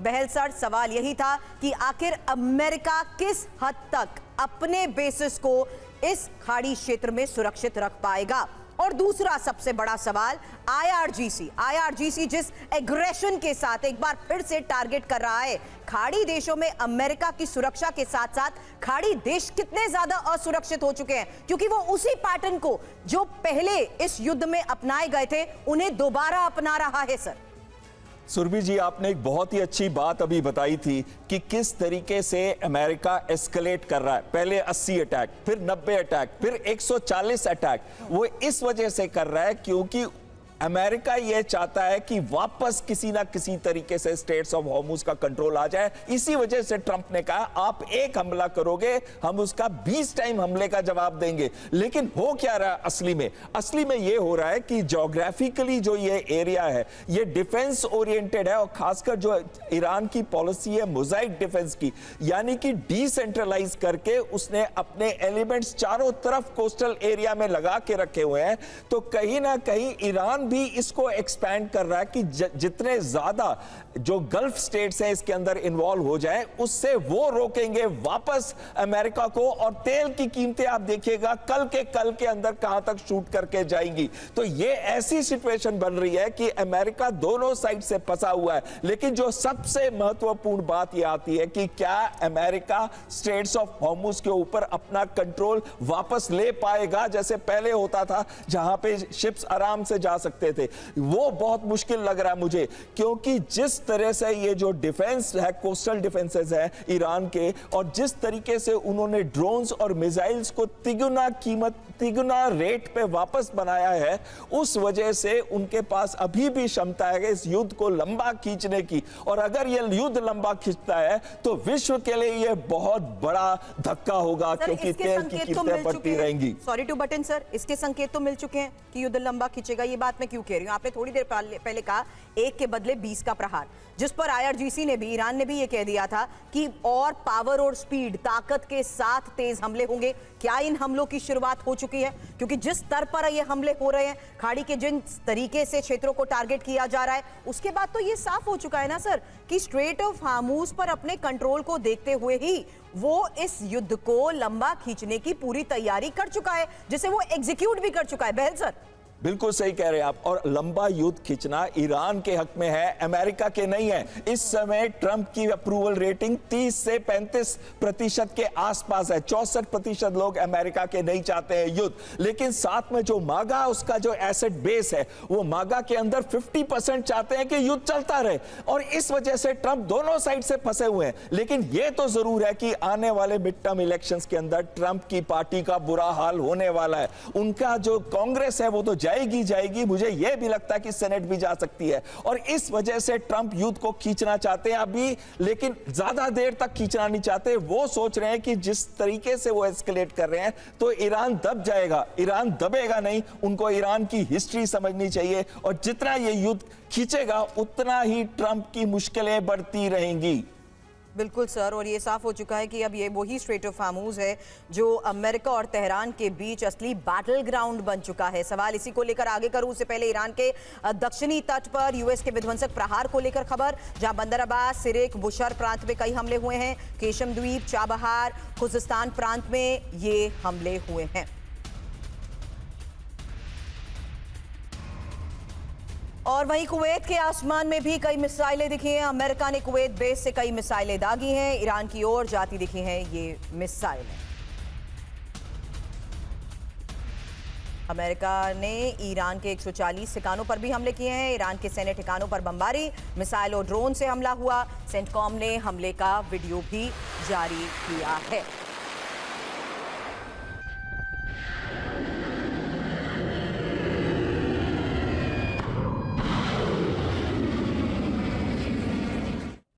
बहल sir, सवाल यही था कि आखिर अमेरिका किस हद तक अपने बेसिस को इस खाड़ी क्षेत्र में सुरक्षित रख पाएगा। और दूसरा सबसे बड़ा सवाल, आईआरजीसी जिस एग्रेशन के साथ एक बार फिर से टारगेट कर रहा है खाड़ी देशों में अमेरिका की सुरक्षा के साथ साथ खाड़ी देश कितने ज्यादा असुरक्षित हो चुके हैं, क्योंकि वो उसी पैटर्न को जो पहले इस युद्ध में अपनाए गए थे उन्हें दोबारा अपना रहा है। सर सुरभि जी, आपने एक बहुत ही अच्छी बात अभी बताई थी कि किस तरीके से अमेरिका एस्केलेट कर रहा है। पहले 80 अटैक, फिर 90 अटैक, फिर 140 अटैक। वो इस वजह से कर रहा है क्योंकि अमेरिका ये चाहता है कि वापस किसी ना किसी तरीके से स्टेट्स ऑफ हॉर्मुज का कंट्रोल आ जाए। इसी वजह से ट्रंप ने कहा आप एक हमला करोगे, हम उसका 20 टाइम हमले का जवाब देंगे। लेकिन हो क्या रहा है असली में ये हो रहा है कि ज्योग्राफिकली जो ये एरिया है ये डिफेंस ओरिएंटेड है, और खासकर जो ईरान की पॉलिसी है मोजाइक डिफेंस की, यानी कि डिसेंट्रलाइज करके उसने अपने एलिमेंट्स चारों तरफ कोस्टल एरिया में लगा के रखे हुए हैं। तो कहीं ना कहीं ईरान भी इसको एक्सपैंड कर रहा है कि जितने ज्यादा जो गल्फ स्टेट्स हैं इसके अंदर इन्वॉल्व हो जाए, उससे वो रोकेंगे वापस अमेरिका को। और तेल की कीमतें आप देखिएगा कल के अंदर कहां तक शूट करके जाएंगी। तो ये ऐसी सिचुएशन बन रही है कि अमेरिका दोनों साइड से फंसा हुआ है। लेकिन जो सबसे महत्वपूर्ण बात यह आती है कि क्या अमेरिका स्ट्रेट्स ऑफ हॉर्मुज के ऊपर अपना कंट्रोल वापस ले पाएगा, जैसे पहले होता था जहां पे शिप्स आराम से जा सकते थे। वो बहुत मुश्किल लग रहा है मुझे, क्योंकि जिस तरह से ये जो डिफेंस है, कोस्टल डिफेंसेस है ईरान के, और जिस तरीके से उन्होंने ड्रोन्स और मिसाइल्स को तिगुना रेट पे वापस बनाया है, उस वजह से उनके पास अभी भी क्षमता है इस युद्ध को लंबा खींचने की। और अगर ये युद्ध लंबा खींचता है तो विश्व के लिए ये बहुत बड़ा धक्का होगा, क्योंकि तेल की कीमतें बढ़ती रहेंगी। सॉरी टू बटन सर, इसके संकेत तो मिल चुके हैं कि युद्ध लंबा खींचेगा। ये बात मैं क्यों कह रही हूं, आपने थोड़ी देर पहले कहा 1 के बदले 20 का प्रहार, जिस पर आईआरजीसी ने भी, ईरान ने भी ये कह दिया था कि और पावर और स्पीड, ताकत के साथ तेज हमले होंगे। क्या इन हमलों की शुरुआत हो चुकी है? क्योंकि जिस स्तर पर ये हमले हो रहे हैं, खाड़ी के जिन तरीके से क्षेत्रों को टारगेट किया जा रहा है, उसके बाद तो ये साफ हो चुका है ना सर कि स्ट्रेट ऑफ हार्मूज पर अपने कंट्रोल को देखते हुए ही वो इस युद्ध को लंबा खींचने की पूरी तैयारी कर चुका है, जिसे वो एग्जीक्यूट भी कर चुका है। बहल सर, बिल्कुल सही कह रहे हैं आप। और लंबा युद्ध खींचना ईरान के हक में है, अमेरिका के नहीं है। इस समय ट्रंप की अप्रूवल रेटिंग 30 से 35% के आसपास है। 64% लोग अमेरिका के नहीं चाहते हैं युद्ध। लेकिन साथ में जो मागा, उसका जो एसेट बेस है, वो मागा के अंदर 50% चाहते हैं कि युद्ध चलता रहे। और इस वजह से ट्रंप दोनों साइड से फंसे हुए हैं। लेकिन यह तो जरूर है कि आने वाले मिड टर्म इलेक्शंस के अंदर ट्रंप की पार्टी का बुरा हाल होने वाला है। उनका जो कांग्रेस है वो तो जाएगी। मुझे यह भी लगता है कि सेनेट भी जा सकती है। और इस वजह से ट्रंप युद्ध को खींचना चाहते हैं अभी, लेकिन ज्यादा देर तक खींचना नहीं चाहते। वो सोच रहे हैं कि जिस तरीके से वो एस्केलेट कर रहे हैं तो ईरान दब जाएगा। ईरान दबेगा नहीं, उनको ईरान की हिस्ट्री समझनी चाहिए। और जितना ये युद्ध खींचेगा उतना ही ट्रंप की मुश्किलें बढ़ती रहेंगी। बिल्कुल सर, और ये साफ हो चुका है कि अब ये वही स्ट्रेट ऑफ हार्मूज है जो अमेरिका और तेहरान के बीच असली बैटल ग्राउंड बन चुका है। सवाल इसी को लेकर आगे करूं उससे पहले ईरान के दक्षिणी तट पर यूएस के विध्वंसक प्रहार को लेकर खबर, जहां बंदर अब्बास, सिरिक, बुशर प्रांत में कई हमले हुए हैं। केशम द्वीप, चाबहार, खुजिस्तान प्रांत में ये हमले हुए हैं। और वहीं कुवैत के आसमान में भी कई मिसाइलें दिखी हैं। अमेरिका ने कुवैत बेस से कई मिसाइलें दागी हैं। ईरान की ओर जाती दिखी हैं ये मिसाइलें। अमेरिका ने ईरान के 140 ठिकानों पर भी हमले किए हैं। ईरान के सैन्य ठिकानों पर बमबारी, मिसाइल और ड्रोन से हमला हुआ। सेंटकॉम ने हमले का वीडियो भी जारी किया है।